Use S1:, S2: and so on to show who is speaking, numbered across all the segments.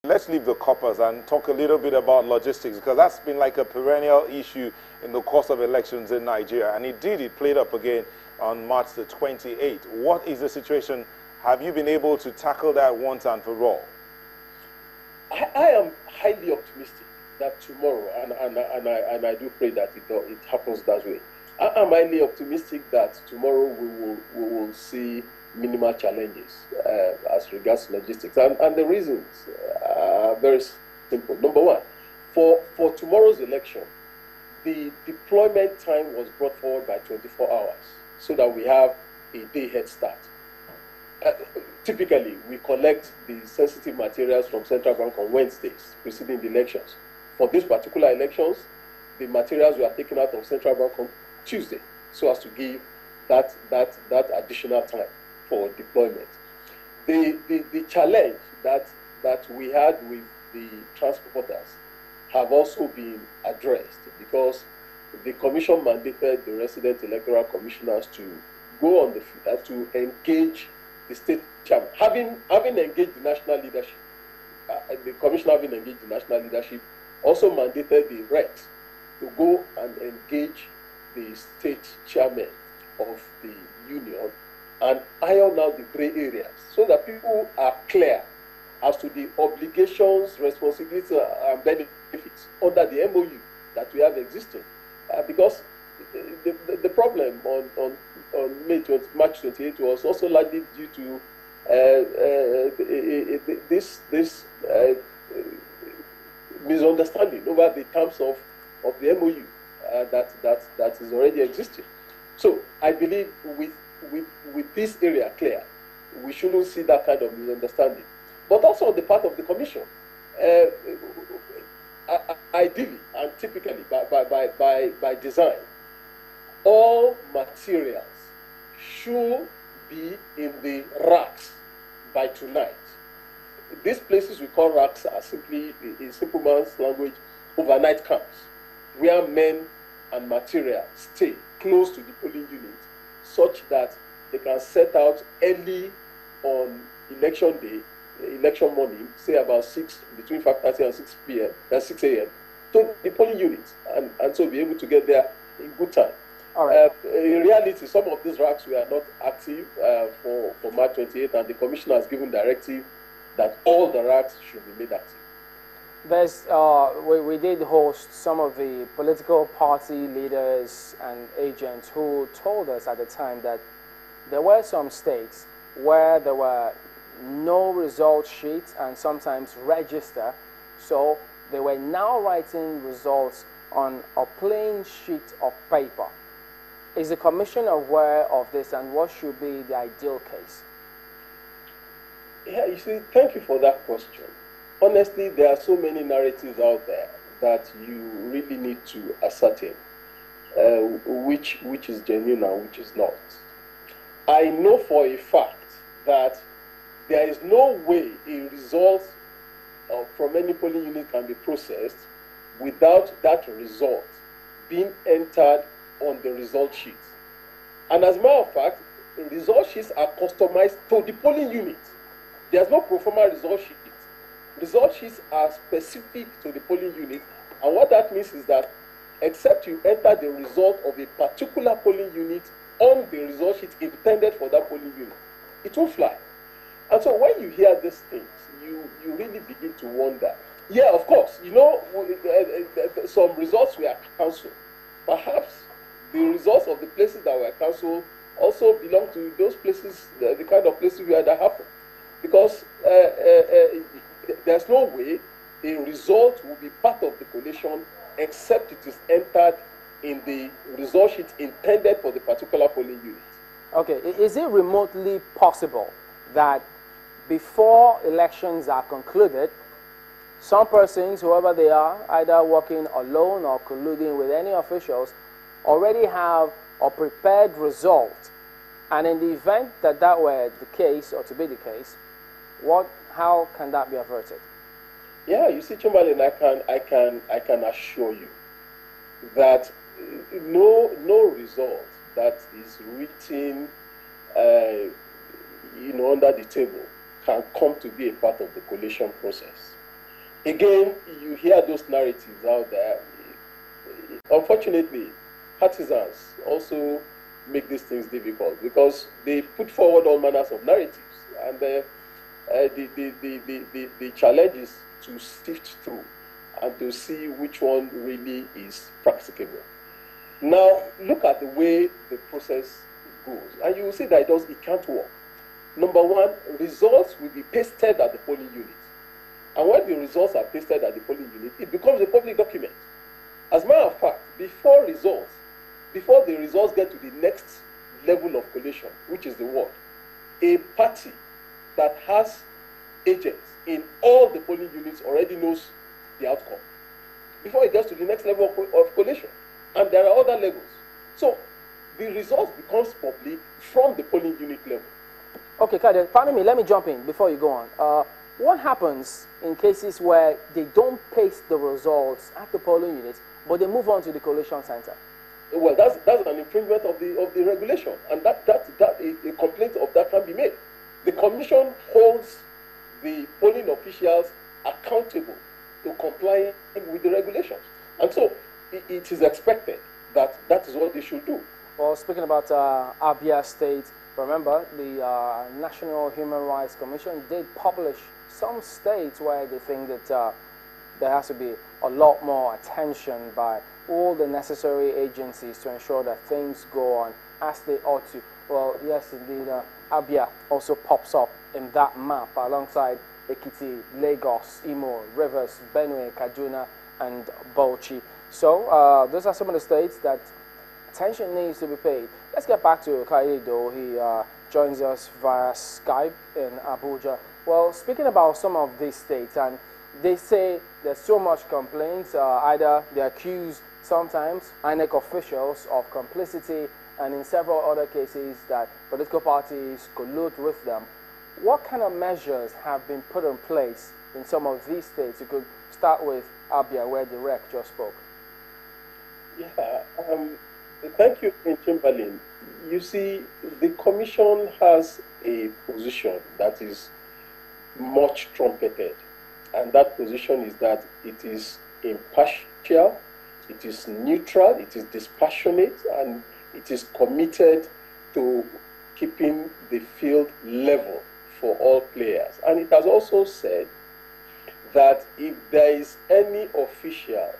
S1: Let's leave the coppers and talk a little bit about logistics, because that's been like a perennial issue in the course of elections in Nigeria. And indeed, it played up again on March the 28th. What is the situation? Have you been able to tackle that once and for all?
S2: I am highly optimistic that tomorrow, and I do pray that it happens that way. I am highly optimistic that tomorrow we will see minimal challenges as regards to logistics. And the reasons are very simple. Number one, for tomorrow's election, the deployment time was brought forward by 24 hours so that we have a day head start. Typically, we collect the sensitive materials from Central Bank on Wednesdays preceding the elections. For these particular elections, the materials were taken out of Central Bank on Tuesday so as to give that additional time for deployment. The challenge that we had with the transporters have also been addressed, because the commission mandated the resident electoral commissioners to go on the field to engage the state chairman. Having engaged the national leadership, the commission having engaged the national leadership, also mandated the reps to go and engage the state chairman of the union and iron out the gray areas so that people are clear as to the obligations, responsibilities, and benefits under the MOU that we have existing. Because the problem on March 28 was also largely due to this misunderstanding over the terms of the MOU that is already existing. So I believe with this area clear, we shouldn't see that kind of misunderstanding. But also on the part of the commission, ideally and typically by design, all materials should be in the racks by tonight. These places we call racks are simply, in simple man's language, overnight camps where men and material stay close to the polling unit, such that they can set out early on election day, election morning, say about between 5:30 and 6 p.m. and 6 a.m. to the polling unit, and so be able to get there in good time.
S3: All right.
S2: In reality, some of these racks were not active for March 28th, and the commission has given directive that all the racks should be made active.
S3: We did host some of the political party leaders and agents who told us at the time that there were some states where there were no result sheets and sometimes register, so they were now writing results on a plain sheet of paper. Is the commission aware of this, and what should be the ideal case?
S2: Yeah, you see, thank you for that question. Honestly, there are so many narratives out there that you really need to ascertain which is genuine and which is not. I know for a fact that there is no way a result from any polling unit can be processed without that result being entered on the result sheet. And as a matter of fact, result sheets are customized to the polling unit. There's no pro forma result sheet. Result sheets are specific to the polling unit, and what that means is that except you enter the result of a particular polling unit on the result sheet intended for that polling unit, it won't fly. And so when you hear these things, you really begin to wonder. Yeah, of course, you know, some results were cancelled. Perhaps the results of the places that were cancelled also belong to those places, the kind of places where that happened. Because there's no way a result will be part of the collation except it is entered in the result sheet intended for the particular polling unit.
S3: Okay, is it remotely possible that before elections are concluded, some persons, whoever they are, either working alone or colluding with any officials, already have a prepared result, and in the event that that were the case, or to be the case, how can that be averted?
S2: Yeah, you see, Chamberlain, I can assure you that no result that is written, under the table can come to be a part of the collation process. Again, you hear those narratives out there. Unfortunately, partisans also make these things difficult because they put forward all manners of narratives, and the challenge is to sift through and to see which one really is practicable. Now, look at the way the process goes, and you will see that it can't work. Number one, results will be pasted at the polling unit. And when the results are pasted at the polling unit, it becomes a public document. As a matter of fact, before the results get to the next level of collation, which is the ward, a party that has agents in all the polling units already knows the outcome before it gets to the next level of collation. And there are other levels. So the results becomes public from the polling unit level.
S3: Okay, Kayode, pardon me, let me jump in before you go on. What happens in cases where they don't paste the results at the polling unit, but they move on to the collation center?
S2: Well, that's an infringement of the regulation, and that a complaint of that can be made. The commission holds the polling officials accountable to complying with the regulations, and so it is expected that that is what they should do.
S3: Well, speaking about Abia State, remember the National Human Rights Commission did publish some states where they think that there has to be a lot more attention by all the necessary agencies to ensure that things go on as they ought to. Well, yes, indeed, Abia also pops up in that map alongside Ekiti, Lagos, Imo, Rivers, Benue, Kaduna, and Bauchi. So those are some of the states that attention needs to be paid. Let's get back to Kayode. He joins us via Skype in Abuja. Well, speaking about some of these states, and they say there's so much complaints, either they accuse sometimes INEC officials of complicity, and in several other cases that political parties collude with them. What kind of measures have been put in place in some of these states? You could start with Abia, where the rec just spoke.
S2: Yeah, thank you, Chamberlain. You see, the commission has a position that is much trumpeted, and that position is that it is impartial, it is neutral, it is dispassionate, and it is committed to keeping the field level for all players. And it has also said that if there is any official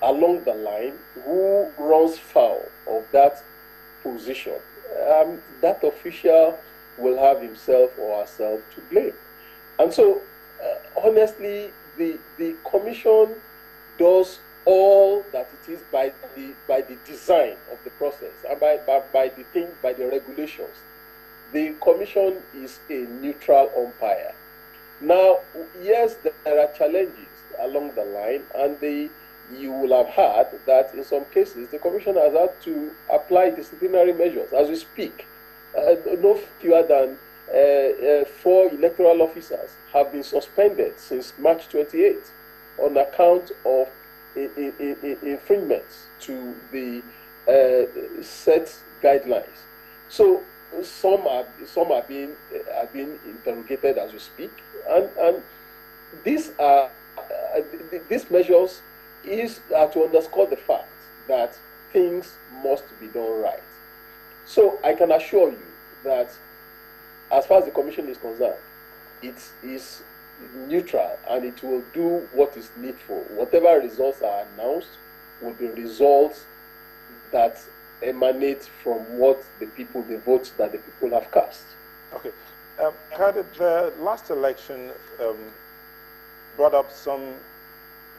S2: along the line who runs foul of that position, that official will have himself or herself to blame. And so, honestly, the commission does all that it is by the design of the process and by the regulations. The commission is a neutral umpire. Now, yes, there are challenges along the line, and you will have heard that in some cases the commission has had to apply disciplinary measures as we speak. No fewer than 4 electoral officers have been suspended since March 28 on account of infringements to the set guidelines. So some are being interrogated as we speak, and these measures are to underscore the fact that things must be done right. So I can assure you that as far as the commission is concerned, it is neutral and it will do what is needful. Whatever results are announced will be results that emanate from what the votes that the people have cast.
S1: Okay. The last election brought up some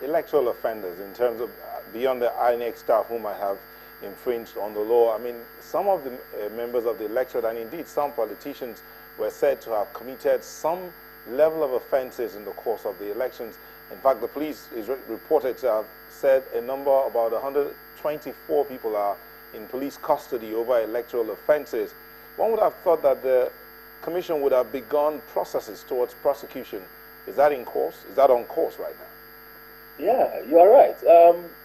S1: electoral offenders in terms of beyond the INEC staff who might have infringed on the law. I mean, some of the members of the electorate and indeed some politicians were said to have committed some level of offenses in the course of the elections. In fact, the police is reported to have said a number, about 124 people are in police custody over electoral offenses. One would have thought that the commission would have begun processes towards prosecution. Is that in course? Is that on course right now?
S2: Yeah, you are right.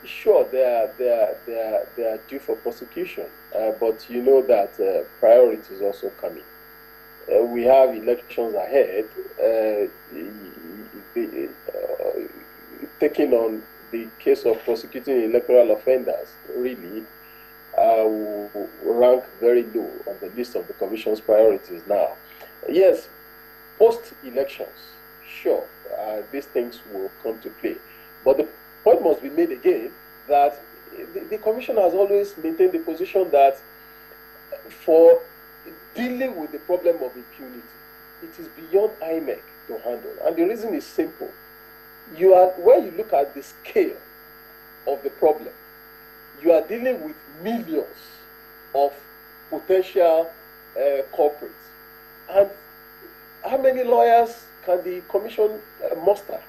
S2: Sure, they are due for prosecution, but you know that priority is also coming. We have elections ahead. taking on the case of prosecuting electoral offenders really will rank very low on the list of the Commission's priorities now. Yes, post-elections, sure, these things will come to play. But the point must be made again that the Commission has always maintained the position that for dealing with the problem of impunity, it is beyond INEC to handle. And the reason is simple. When you look at the scale of the problem, you are dealing with millions of potential culprits. And how many lawyers can the Commission muster?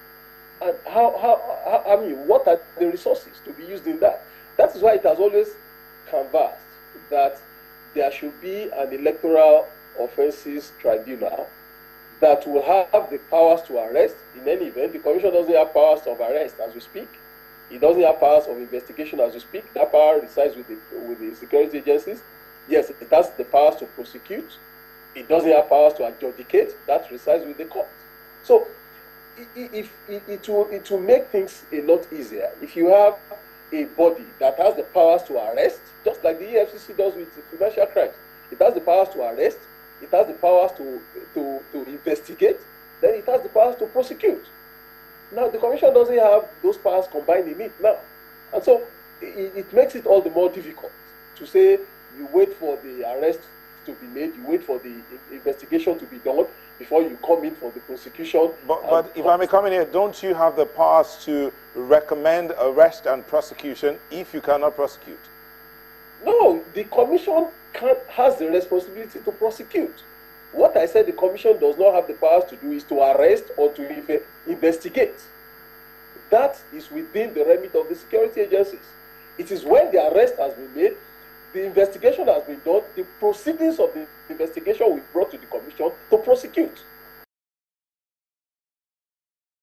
S2: And I mean, what are the resources to be used in that? That is why it has always canvassed that there should be an electoral offences tribunal that will have the powers to arrest. In any event, the Commission doesn't have powers of arrest as we speak. It doesn't have powers of investigation as we speak. That power resides with the security agencies. Yes, it has the powers to prosecute. It doesn't have powers to adjudicate. That resides with the court. So it will make things a lot easier if you have a body that has the powers to arrest, just like the EFCC does with financial crimes. It has the powers to arrest, it has the powers to investigate, then it has the powers to prosecute. Now, the Commission doesn't have those powers combined in it now. And so it makes it all the more difficult to say you wait for the arrest to be made, you wait for the investigation to be done before you come in for the prosecution.
S1: But if I may come in here, don't you have the powers to recommend arrest and prosecution if you cannot prosecute?
S2: No, the Commission has the responsibility to prosecute. What I said the Commission does not have the powers to do is to arrest or to investigate. That is within the remit of the security agencies. It is when the arrest has been made, the investigation has been done, the proceedings of the investigation will be brought to the Commission to prosecute.